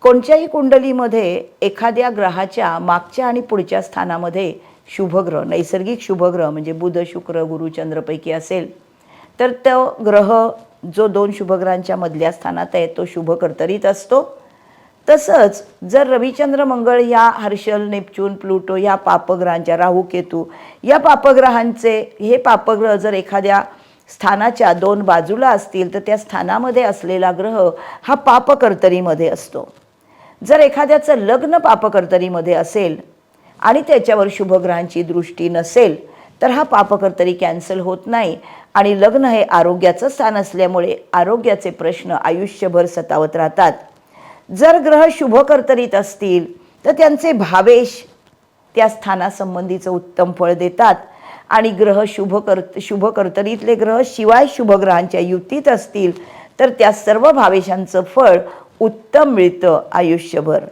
कोणत्याही कुंडलीमध्ये एखाद्या ग्रहाच्या मागच्या आणि पुढच्या स्थानामध्ये शुभग्रह, नैसर्गिक शुभग्रह म्हणजे बुध, शुक्र, गुरु, चंद्रपैकी असेल तर तो ग्रह जो 2 शुभग्रहांच्या मधल्या स्थानात आहे तो शुभ कर्तरीत असतो. तसंच जर रविचंद्र मंगळ या हर्षल, नेपच्यून, प्लुटो या पापग्रहांच्या, राहू, केतू या पापग्रहांचे हे पापग्रह जर एखाद्या स्थानाच्या 2 बाजूला असतील तर त्या स्थानामध्ये असलेला ग्रह हा पापकर्तरीमध्ये असतो. जर एखाद्याचं लग्न पापकर्तरीमध्ये असेल आणि त्याच्यावर शुभग्रहांची दृष्टी नसेल तर हा पापकर्तरी कॅन्सल होत नाही आणि लग्न हे आरोग्याचं स्थान असल्यामुळे आरोग्याचे प्रश्न आयुष्यभर सतावत राहतात. जर ग्रह शुभकर्तरीत असतील तर त्यांचे भावेश त्या स्थानासंबंधीचं उत्तम फळ देतात आणि ग्रह शुभकर्तरीतले ग्रह शिवाय शुभग्रहांच्या युतीत असतील तर त्या सर्व भावेशांचं फळ उत्तम मिळतं आयुष्यभर.